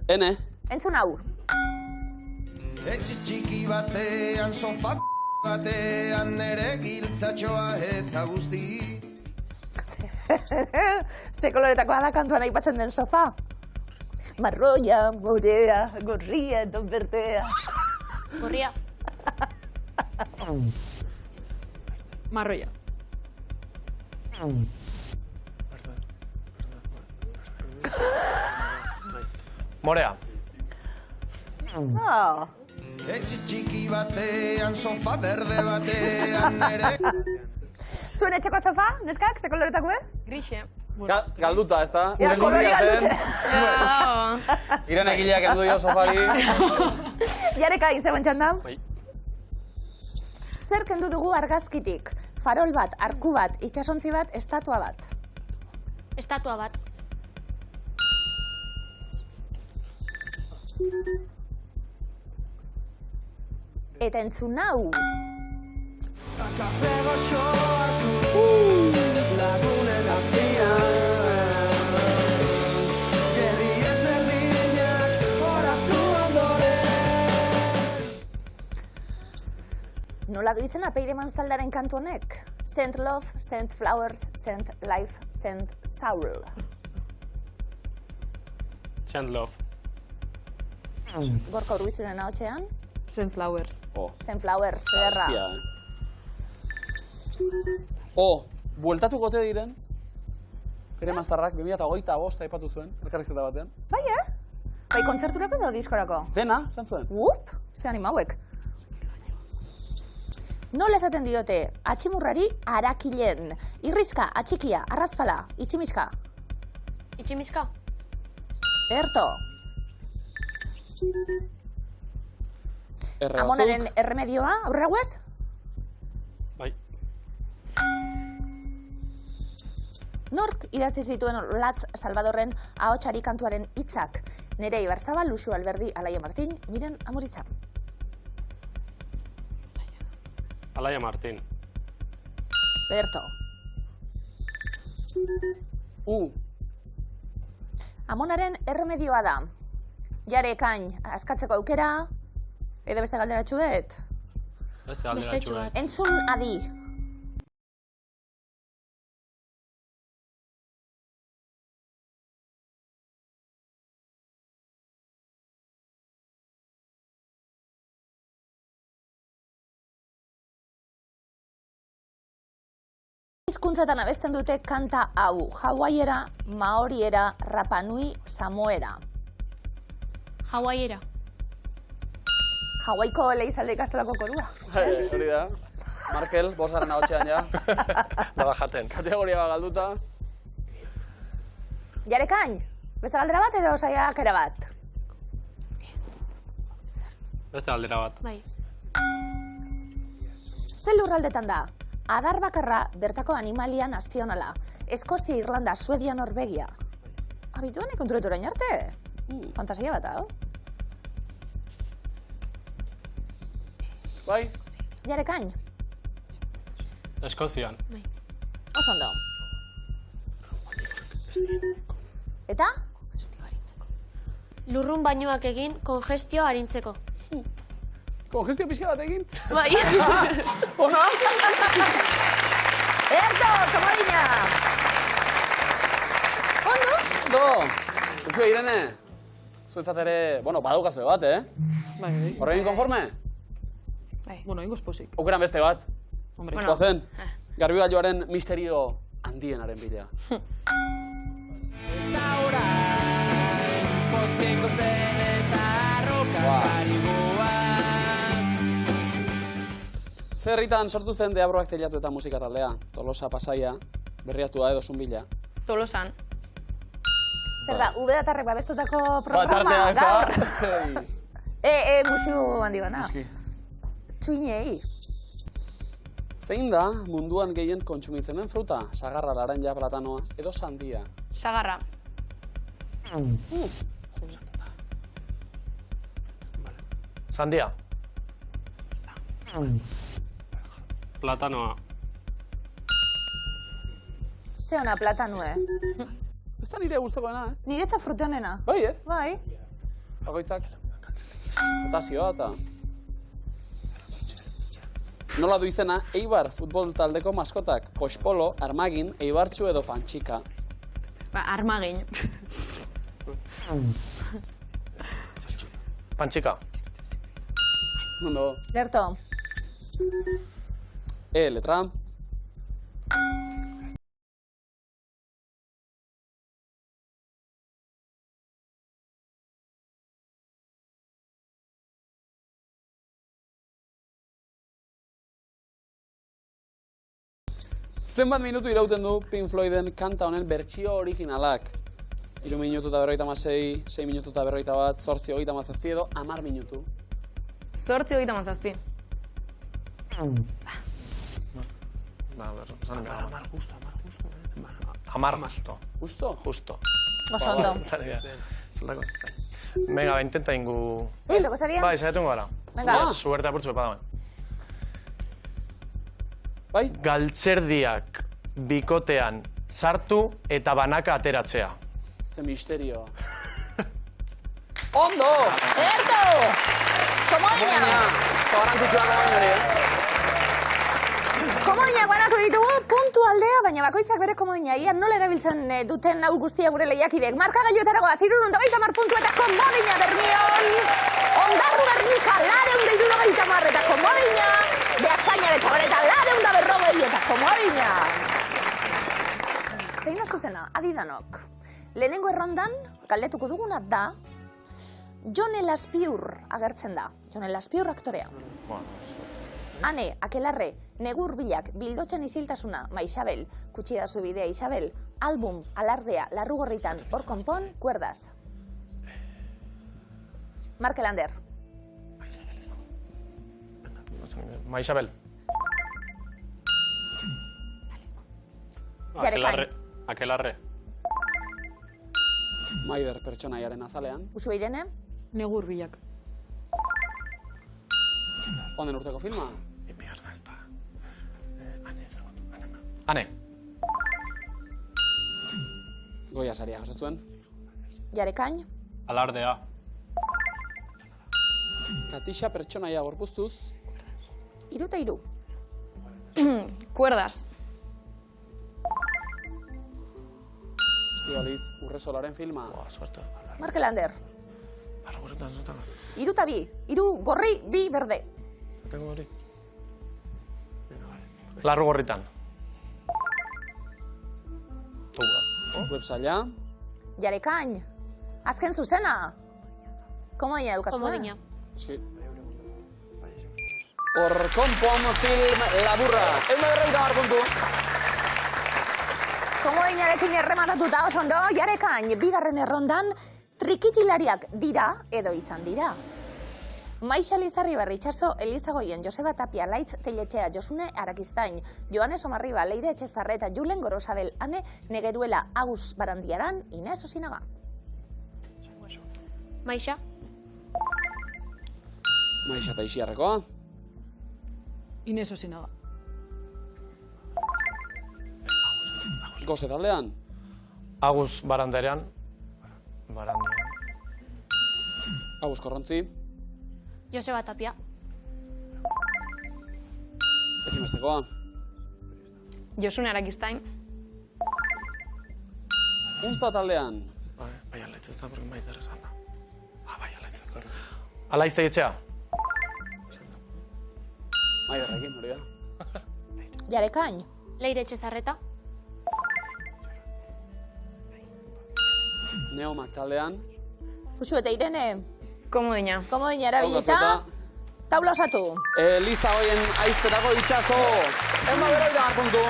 Ene. Entzun hau. Etxe txiki batean, sofa batean, nere giltzatxoa eta guzti. Ze koloretako da kantuan aipatzen den sofa? Marroia, morea, gorria eta berdea. Gorria. Marroia. Morea. Oh. Etxe txiki batean, sofa berde batean, nere... Zuen etxeko sofa, neskak, ze koloretako, Grixe. Galduta, ez da? Ja, kolori galdute. Irene egileak endu dio sofari. Jarekain, zegoen txandan. Bai. Zer kendu dugu argazkitik? Farol bat, arku bat, itxasontzi bat, estatua bat. Estatua bat. Eta entzun hau. Kafe goxo hartu lagunen artean. Gerri ezberdinak oratu ondoren. Nola du izena Peidemans taldearen kantu honek? Send love, send flowers, send life, send soul. Send love. Gorka Urbizuren ahotxean, Sunflowers. send flowers, ederra. Hostia, bueltatuko ote diren? Bere maztarrak, 2025 aipatu zuen, elkarrizketa batean. Bai, Bai, kontzerturako edo diskorako? Dena, zan zuen. Ze animauek. Nola esaten diote, atximurrari arakilen. Irrizka, atxikia, arrazpala, itximiska. Itximiska. Erto. Erre Amonaren batzuk. erremedioa, aurrera guez? Bai. Nork idatzi zituen Latz Salvadorren ahotsari kantuaren hitzak? Nerei Barzabal, Luxu Alberdi, Alaia Martin, Miren Amurizar. Alaia Martin. Berto. Amonaren erremedioa da. Jare ekain, askatzeko aukera, edo beste galderatxuet? Beste alderatxu bat. Entzun adi. Hizkuntzatan abesten dute kanta hau, hawaiera, maoriera, rapanui, samoera. Hawaiera. Hawaiko Elizalde ikastolako korua. Hori da. Markel, bosgarren ahotxean ja. Da bajaten. Kategoria bat galduta. Jarekain, beste galdera bat edo saiakera bat? Beste aldera bat. Bai. Ze lurraldetan da? Adar bakarra bertako animalia nazionala. Eskozia, Irlanda, Suedia, Norvegia. Abituen konturetu orain arte? Fantasia bat, hau? Bai? Jarekain, Eskozian. oso ondo. Eta? Lurrun bainoak egin kongestio arintzeko. Kongestio pixka bat egin? Bai. Ona? Erto, komodina! Ondo? Ondo! Uxue, Irene. Zuetzat ere, bueno, badaukazu bat, Bai. Horregin konforme? Bueno, ingoz pozik. Aukeran beste bat. Hombre. Goazen, garbigailuaren misterio handienaren bidea. Zer herritan sortu zen Deabroak teilatu eta musika taldea? Tolosa, Pasaia, Berriatua edo Zunbila? Tolosan. Zer da, ubedatarrek babestutako programa, gaur? Musu handi bana. Txuinei. Zein da munduan gehien kontsumitzen den fruta? Sagarra, laranja, platanoa edo sandia? Sagarra. Sandia. Platanoa. Ze ona platanue. Ez da nire gustokoena, Niretza fruta honena. Bai, Bai. Bakoitzak. Potasioa eta... Nola du izena, Eibar futbol taldeko maskotak, Pospolo, Armagin, Eibartxu edo Pantxika. Armagin. Pantxika. Ondo. Lerto. Letra. Zenbat minutu irauten du Pink Floyden kanta honen bertsio originalak? 3 minutu eta 56, 6 minutu eta 41, 8 hogeita mazazpi edo 10 minutu. 8 hogeita mazazpi. Amar justo. Justo? Justo. Oso ondo. Venga, intenta ingu... Zaietako zarian? Bai, zaietun gara. Venga. Suerte apurtzu epadamen. Bai? Galtzerdiak bikotean sartu eta banaka ateratzea. Ze misterio. Ondo! Erto! Komodina! Garantzitsua komodinari, Komodinak banatu ditugu, puntu aldea, baina bakoitzak bere komodina. Ia nola erabiltzen duten hau guztia gure lehiakidek. Markagailuetaragoa, 330 puntu eta komodina Bermion. Ondarru Bernika, 270 eta komodina. Beasainare Txabareta, 240 eta komodina. Zein da zuzena, adidanok. Lehenengo errondan, galdetuko duguna da, Jon Elaspiur agertzen da. Jon Elaspiur aktorea. Ane, Akelarre, Negur Bilak, Bildotzen isiltasuna, Isabel, Kutsi da zu bidea Isabel, album, Alardea, Larrugorritan, Hor konpon, Kuerdas. Markel Ander. Isabel. Akelarre. Maider pertsonaiaren azalean. Usu Irene. Negur Bilak. Honen urteko filma? Ane. Goia saria jasotzuen. Jarekain. Alardea. Katixa pertsonaia gorpuztuz. Iru eta iru. Cuerdas. Estibaliz, Urresolaren filma. Suerte. Markel Ander. Larru gorritan zutan. Iru eta bi. Iru gorri, bi berde. Tengo hori. Larru gorritan. Websaila. Jarekain. Azken zuzena. Komodina edukazua. Komodina. Eski. Orkonpon film laburra. 150 puntu. Komodinarekin errematatuta oso ondo, Jarekain, bigarren errondan, trikitilariak dira edo izan dira. Maixa Lizarribar, Itxaso, Elizagoien, Joseba Tapia, Laitz Telletxea, Josune Arakistain, Joanes Omarriba, Leire Etxezarreta, Julen Gorosabel, Ane Negeruela, Agus Barandiaran, Inez Osinaga. Maixa. Maixa eta Ixiarrekoa. Inez Osinaga. Goze taldean. Agus Baranderean. Agus Korrontzi. Joseba Tapia. Ezinbestekoa. Josune Arakistain. Untza taldean. Bai, aletxe, ez da, porque mai interesanta. Bai, aletxe, korre. Alaiz Telletxea. Maiderrekin, hori da. Jarekain. Leire Etxezarreta. Neomak taldean. Usu eta Irene. Komodina. Komodina erabilita. Taula osatu. Liza hoien aiztetako Itxaso. 150 puntu.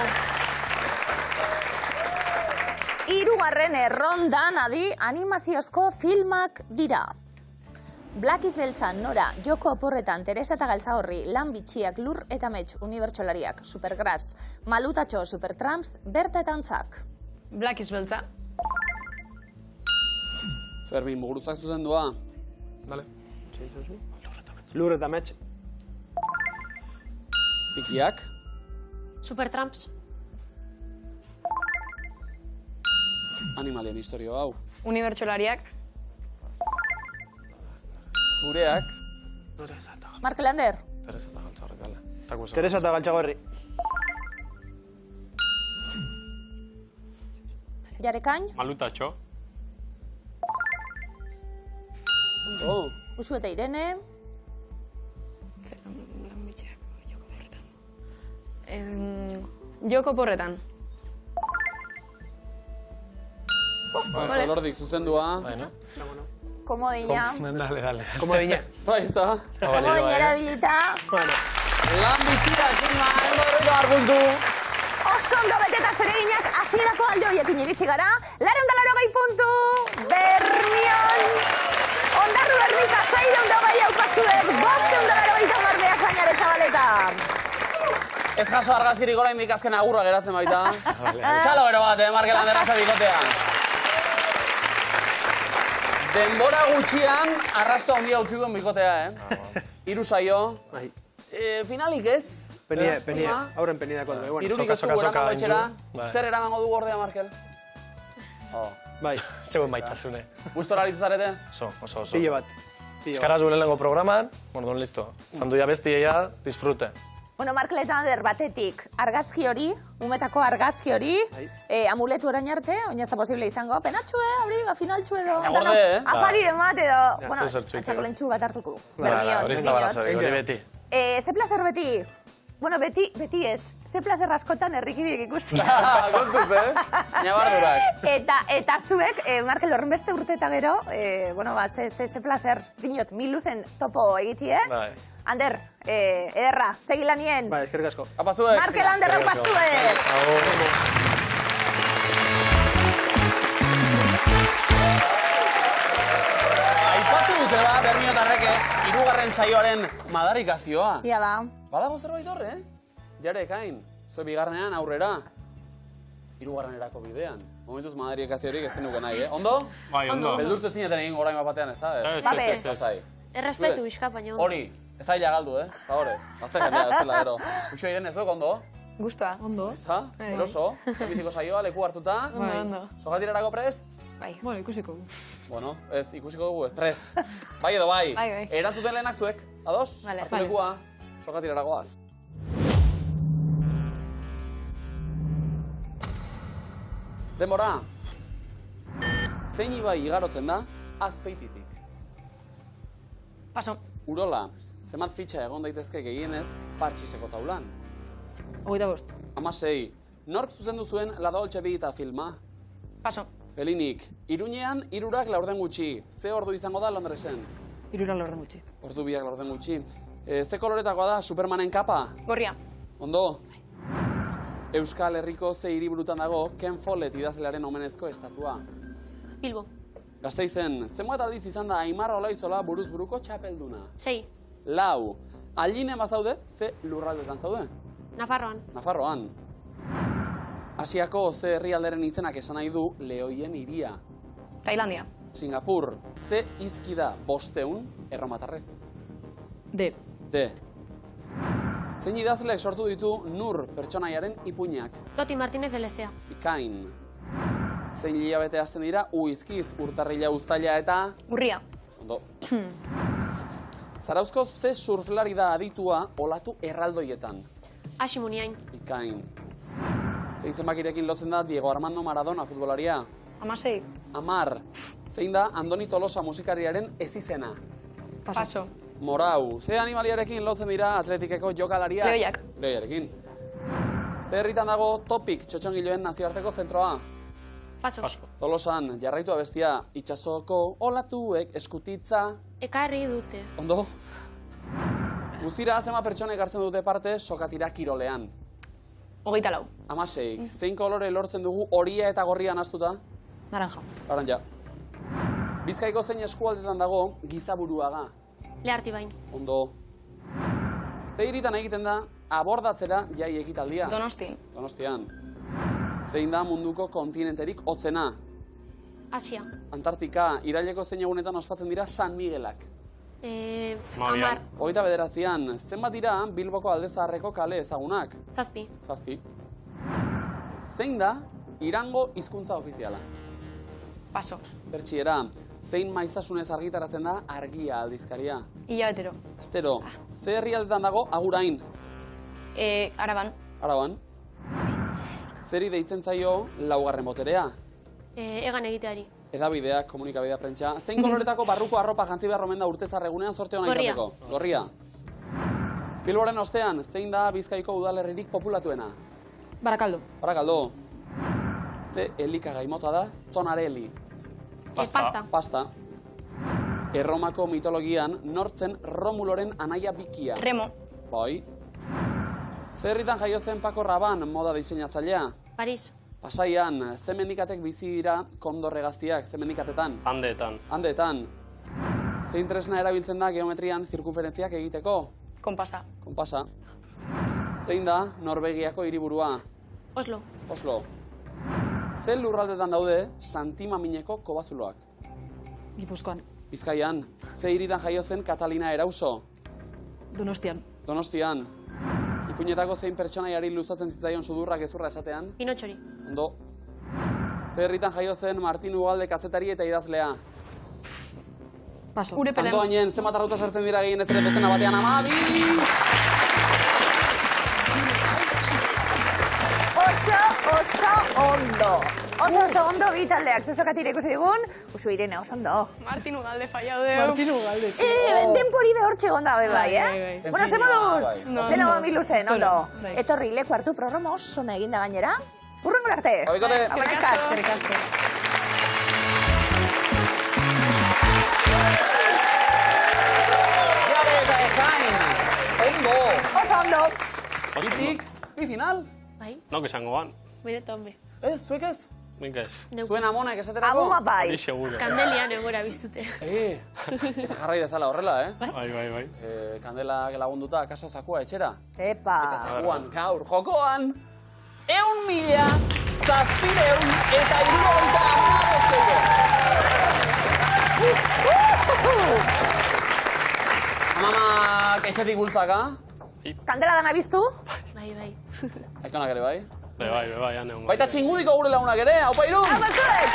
Hirugarren errondan adi animaziozko filmak dira. Black Beltzan, Nora, Joko Oporretan, Teresa eta Galtzagorri, Lan Bitxiak, Lur eta Mets, Unibertsolariak, Supergrass, Malutatxo, Supertramps, Berta eta Ontzak. Black Beltza. Fermin, Muguruzak zuzendua. Vale. Lur eta Mets. Pikiak. Supertramps. Animalien historio hau. Unibertsolariak. Gureak. Markel Ander. Teresa eta Galtzagorri. Jarekain. Malutatxo. Oh. Usu eta Irene. Joko Oporretan. Lordik zuzendua. Komodina. Dale. Komodina. Bai, ez da. Komodina erabilita. Lan Bitxiak, filma, 150 puntu. Oso ondo beteta zereginak hasierako alde horiekin iritsi gara. 280 puntu. Bermion. Ondarru Bernika 620 aukazuek. 580 behasainare txabaleta. Ez jaso argazirik gora indik azken agurra geratzen baita. Txalo gero bat, Markel Ander azte bikotea. Denbora gutxian arrasto handia utzi duen bikotea, Hiru saio. Finalik ez? Penia, aurren penidako dugu. Bueno, Irurik ez dugu eramango etxera. Zer eramango du gordea, Markel? bai, Zeuen baitasune. Gustora aritzarete? Oso. pilo bat. Eskaraz gure lehenko programan, bueno, listo. Zanduia bestia, disfrute. Bueno, Markel eta Ander batetik argazki hori, umetako argazki hori, amuletu orain arte, oina ez da posible izango, penatxue, hori, finaltxue edo. Gorde, Afariren bat edo, bueno, zertxuite. atxako lentxu bat hartuko. Hori ez da barazoi, hori beti. Ze plazer beti? Bueno, beti ez. Ze plazer askotan herrikideek ikustia. Kontuz, Nabardurak. Eta zuek, Markel, horren beste urte eta gero, bueno, ze plazer, dinot, miluzen topo egitie. Ander, ederra, segilanien. Bai, eskerrik asko. Apa zuek. Markel Ander, apa zuek. Aipatu dute ba, Bermiotarreke, hirugarren saioaren madarikazioa. Ia da. Badago zerbait horre, Jarekain, zue bigarrenean aurrera. Hirugarrenerako bidean. Momentuz madarikaziorik ez zenuke nahi, Ondo? Bai, ondo. Beldurtu zineten egin orain batean, ez da? Babes. Errespetu, bizka, baino. Hori, ez aila galdu, Favore, gazte jendea, ez dela, ero. Uxo Irene, zuek ondo? Gustoa. Ondo. Eta, eroso, biziko saioa, leku hartuta. Ondo. Sogatirarako prest? Bai. Bueno, ikusiko. Bueno, ez ikusiko dugu, ez prest. Bai edo bai. Bai. Erantzuten lehenak zuek, ados? Vale. Hartu lekua, sogatiraragoaz. Denbora. Zein ibai igarotzen da Azpeititik? Paso. Urola, zenbat fitxa egon daitezke gehienez Partxiseko taulan? 25. 16. Nork zuzendu zuen La Dolce Vita filma? Paso. Felinik, Iruñean 3 laurden gutxi. Ze ordu izango da Londresen? 3 laurden gutxi. Ordu 2 laurden gutxi. Ze koloretakoa da Supermanen kapa? Gorria. Ondo. Euskal Herriko ze hiriburutan dago Ken Follett idazlearen omenezko estatua? Bilbo. Gasteizen, zenbat aldiz izan da Aimar Olaizola buruz buruko txapelduna? 6. 4. Allinen bazaude, ze lurraldetan zaude? Nafarroan. Nafarroan. Asiako ze herrialderen izenak esan nahi du Lehoien hiria? Tailandia. Singapur, ze izki da 500 erromatarrez? D. D. Zein idazleek sortu ditu Nur pertsonaiaren ipuinak? Doti Martínez de Lecea. Ikain. Zein hilabete hasten dira Uizkiz, urtarrila, uztaila eta... Urria. Ondo. Zarauzko ze surflari da aditua olatu erraldoietan? Asi Muniain. Ikain. Zein zenbakirekin lotzen da Diego Armando Maradona futbolaria? 16. 10. Zein da Andoni Tolosa musikariaren ezizena? Paso. Morau. Ze animaliarekin lotzen dira atletikeko jokalariak? Lehoiak. Lehoiarekin. Ze herritan dago Topik txotxongiloen nazioarteko zentroa? Paso. Tolosan, jarraitu abestia, itsasoko olatuek eskutitza... Ekarri dute. Ondo? Guztira, zenbat pertsonek hartzen dute parte sokatira kirolean? 24. 16. Zein kolore lortzen dugu horia eta gorria nahastuta? Naranja. Laranja. Bizkaiko zein eskualdetan dago Gizaburuaga? Lehartibain. Ondo. Ze hiritan egiten da abordatzera jai ekitaldia? Donosti. Donostian. Zein da munduko kontinenterik hotzena? Asia. Antartika, iraileko zein egunetan ospatzen dira San Miguelak? 10. 29. Zenbat dira Bilboko Alde Zaharreko kale ezagunak? 7. 7. Zein da Irango hizkuntza ofiziala? Paso. Pertsiera. Zein maizasunez argitaratzen da Argia aldizkaria? Hilabetero. Astero. Ze herrialdetan dago Agurain? Araban. Araban. Zeri deitzen zaio laugarren boterea? Egan egiteari. Edabideak, komunikabideak, prentsa. Zein koloretako barruko arropa jantzi behar omen da urtezar egunean sorte hona Gorria. izateko? Gorria. Bilboren ostean, zein da Bizkaiko udalerririk populatuena? Barakaldo. Barakaldo. Ze elikagai mota da? Zonareli. Pasta. Pasta. Erromako mitologian nortzen Romuloren anaia bikia? Remo. Bai. Ze herritan jaio zen Paco Rabanne moda diseinatzailea? Paris. Pasaian, ze mendikatek bizi dira kondorregaztiak, ze mendikatetan? Handeetan. Handeetan. Zein tresna erabiltzen da geometrian zirkunferentziak egiteko? Konpasa. Konpasa. Zein da Norvegiako hiriburua? Oslo. Oslo. Ze lurraldetan daude Santimamineko kobazuloak? Gipuzkoan. Bizkaian. Ze hiritan jaio zen Catalina Erauso? Donostian. Donostian. Ipuinetako zein pertsonaiari luzatzen zitzaion sudurrak gezurra esatean? Pinotxori. Ondo. Ze herritan jaio zen Martin Ugalde kazetari eta idazlea? Paso. Urepelen. Antoinen, zenbat arrauta sartzen dira gehien ez ere dozena batean? 12! Oso ondo. Oso ondo bi taldeak zezokatire ikusi digun. Usu Irene, oso ondo. Martin Ugalde fallado de... Martin Ugalde. Denpori behortxe gonda bai, bai. Bueno, ze moduz? No, Leno no. miluzen, ondo. Bai. Etorri leku hartu programa oso eginda gainera. Urrengo arte. Abikote. Eskerrik asko. Jare eta ekain. Ondo. Oso ondo. Bitik, bi final. Bai. Nok esango ban. Mire tombe. Ez, zuek ez? Nik ez. Zuen amonak esaterako? Aguma bai. Hori seguro. Kandelian egora biztute. Eta jarrai dezala horrela, Bai. Kandelak lagunduta, kaso zakua etxera. Epa. Eta zakuan, gaur, jokoan, 1.000, 700 eta 75 euro. Amamak etxetik bultzaka. Kandela dana biztu? Bai. Aitonak ere bai. Bai, ane hongo. Baita txingudiko gure lagunak ere, haupa irun! Hau batzuek!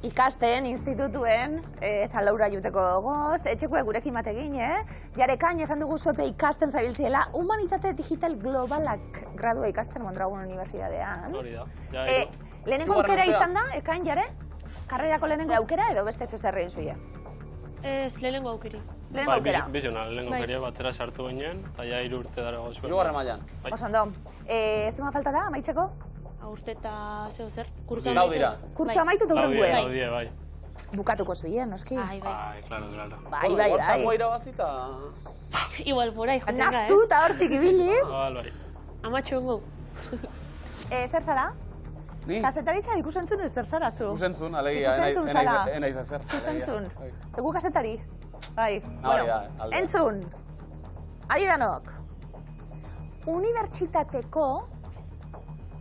ikasten, institutuen, Salaura juteko goz, etxekoek gurekin bategin, Jarekain esan dugu zuepe ikasten zabiltziela, humanitate digital globalak gradua ikasten Mondragon Unibertsitatean. Hori da. Lehenengo aukera izan da, ekain jare? Karrerako lehenengo aukera edo beste zezerrein zuia? Ez, lehenengo aukeri. Lehenengo aukera? Bizona, lehenengo aukeria batera sartu ginen, eta ja 3 urte dara gozuen. Hirugarren mailan. Osondo, zema falta da, amaitzeko? Urte eta zeo zer, kurtso Lau dira. Kurtso amaitu eta hurrenguen? Laudie, bai. Bukatuko zuien, noski? Bai. Claro. Bai. Zango irabazita... Igual, por ahí jotenga, Nastu eta hortik ibili. Bai. Amatxo hongo. Zer zara? Ni? Kasetaritza ikusentzun zer zara zu? Ikusentzun, alegia, Ikusentzun zara? enaiz ezer. Ikusentzun. Zegu kasetari? Bai. Hori da, aldea. Entzun. Adi danok. Unibertsitateko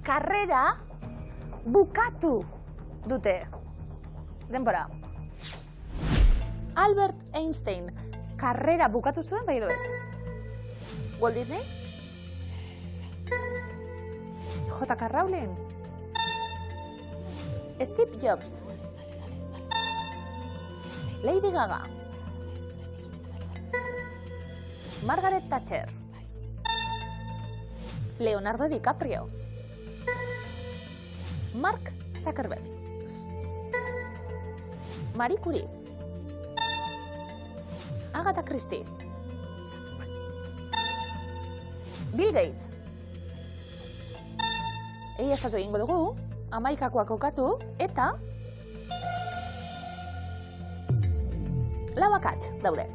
karrera bukatu dute. Denbora. Albert Einstein karrera bukatu zuen, bai edo ez? Walt Disney? J.K. Rowling? Steve Jobs? Lady Gaga? Margaret Thatcher? Leonardo DiCaprio? Mark Zuckerberg? Marie Curie? Agatha Christie? Bill Gates? Egiaztatu egingo dugu, 11koak kokatu, eta 4 akats daude.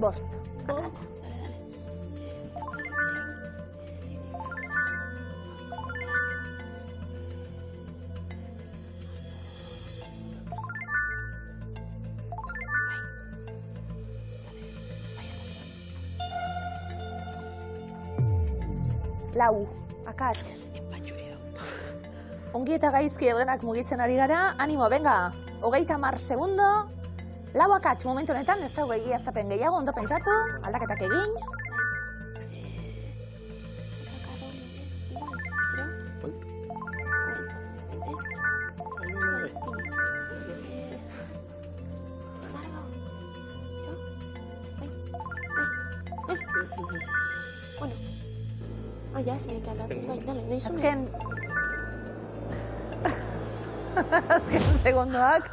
Bost akats. Lau, akats. Ongi eta gaizki edonak mugitzen ari gara, animo, venga, 30 segundo, 4 akats momentu honetan, ez da egiaztapen gehiago, ondo pentsatu, aldaketak egin. Bueno. Ya, se me encanta. Dale, nahi zuen. Azken... Azken segundoak.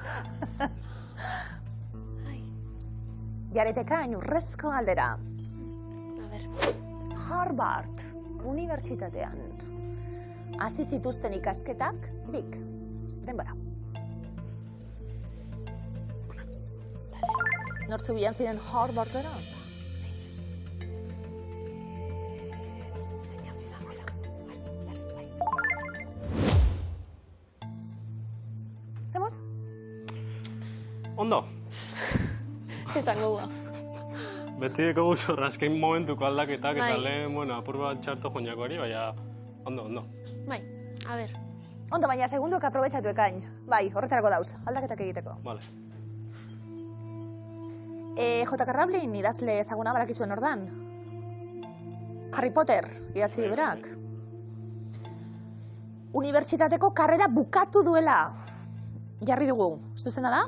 Jareteka urrezko aldera. A ver. Harvard Unibertsitatean. Hasi zituzten ikasketak, bik. Denbora. Nortzu bilan ziren Harvardera? Zemos? Ondo. Zezango gua. Beti eko guzu raskein momentuko aldaketak eta lehen, apur bat txarto joñakoari, baina ondo. Bai, a ver. Ondo, baina segunduak aprobetxatu ekain. Bai, horretarako dauz, aldaketak egiteko. Vale. J.K. Rowling idazle ezaguna badakizuen ordan. Harry Potter, idatzi berak. Unibertsitateko karrera bukatu duela. Jarri dugu, zuzena da?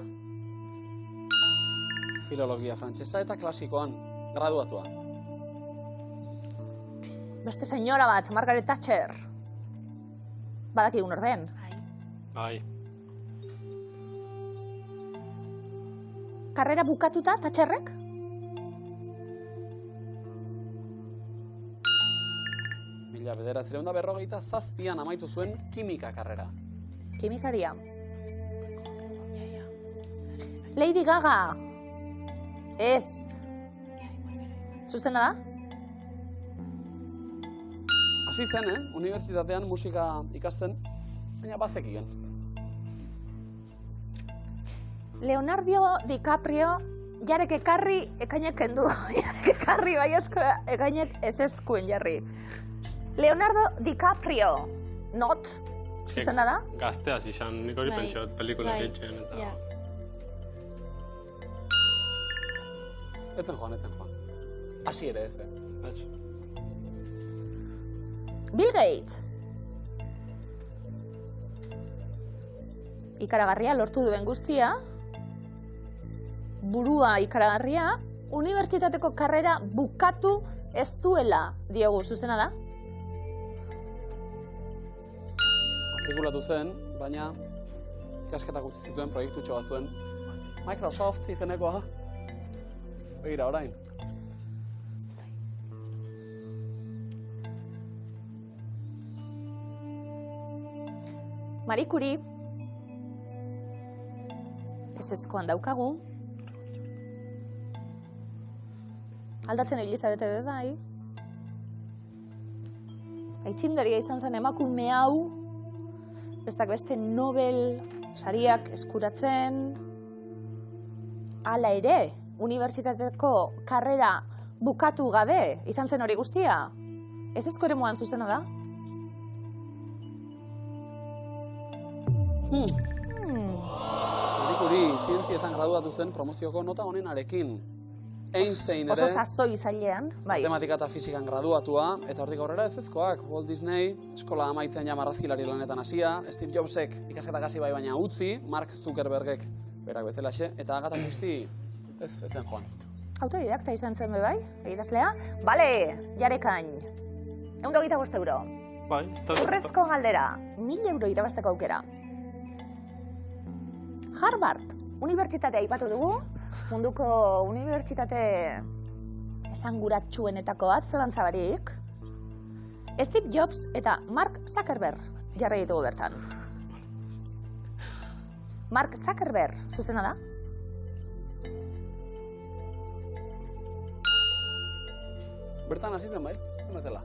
Filologia frantsesa eta klasikoan, graduatua. Beste senyora bat, Margaret Thatcher. Badakigun orden. Bai. Karrera bukatuta, Thatcherrek? Mila 1947an amaitu zuen kimika karrera. Kimikaria. Lady Gaga. Ez. Zuzena da? Hasi zen, unibertsitatean musika ikasten, baina bazekien. Leonardo DiCaprio, jarek ekarri, ekainek kendu. Jarek ekarri, bai asko, ekainek ez eskuen jarri. Leonardo DiCaprio, not zuzena da? Gazteaz izan, nik hori pentsat, pelikula egiten eta... Etzen joan. Hasi ere ez, Bill Gates. Ikaragarria lortu duen guztia, burua ikaragarria, unibertsitateko karrera bukatu ez duela diogu, zuzena da? Artikulatu zen, baina ikasketak utzi zituen proiektutxo bat zuen. Microsoft izenekoa. Begira, orain. Marie Curie, ezezkoan daukagu. Aldatzen Elizabete be bai. Aitzindaria izan zen emakume hau, bestak beste Nobel sariak eskuratzen. Hala ere, unibertsitateko karrera bukatu gabe izan zen hori guztia. Ezezko eremuan zuzena da? Marie Curie zientzietan graduatu zen promozioko nota honenarekin. Einstein ere... Oso sasoi zailean, bai. Matematika eta fizikan graduatua, eta hortik aurrera ezezkoak. Walt Disney, eskola amaitzen ja marrazkilari lanetan hasia, Steve Jobsek ikasketak hasi bai baina utzi, Mark Zuckerbergek berak bezalaxe, eta Agatha Christie ez zen joan. Autodidakta izan zen be bai, idazlea. Bale, jarekain. 125 euro. Bai, ez da... Urrezko galdera, 1000 euro irabazteko aukera. Harvard, unibertsitatea aipatu dugu, munduko unibertsitate esanguratsuenetako bat, zalantza barik. Steve Jobs eta Mark Zuckerberg jarri ditugu bertan. Mark Zuckerberg, zuzena da? Bertan hasi zen bai, zela.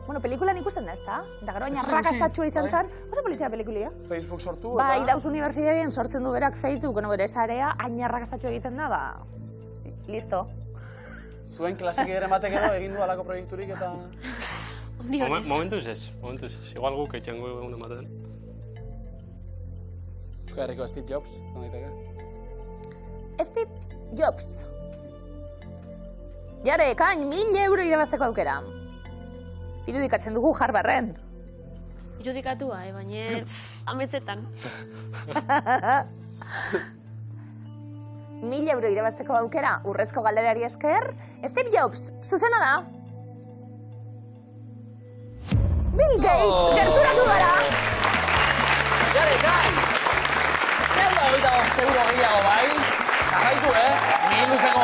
Bueno, pelikulan ikusten da, ez da? Da gero baina rakastatxua izan zen, oso politzea pelikulia. Facebook sortu, Bai, dauz unibertsitatean sortzen du berak Facebook, bere sarea, hain rakastatxua egiten da, ba... Listo. Zuen klasik ere matek edo egin du alako proiekturik eta... Momentuz ez. Igual guk eitxango egun ematen. Euskal Herriko Steve Jobs, zan daiteke? Steve Jobs. Jare, kain, 1000 euro irabazteko aukera. Irudikatzen dugu Harvarden. Irudikatu bai, baina ametzetan. 1000 euro irabazteko aukera urrezko galderari esker. Steve Jobs, zuzena da? Bill Gates, gerturatu gara! Jare, kain! 125 euro gehiago bai? Jarraitu, 1000 luzeko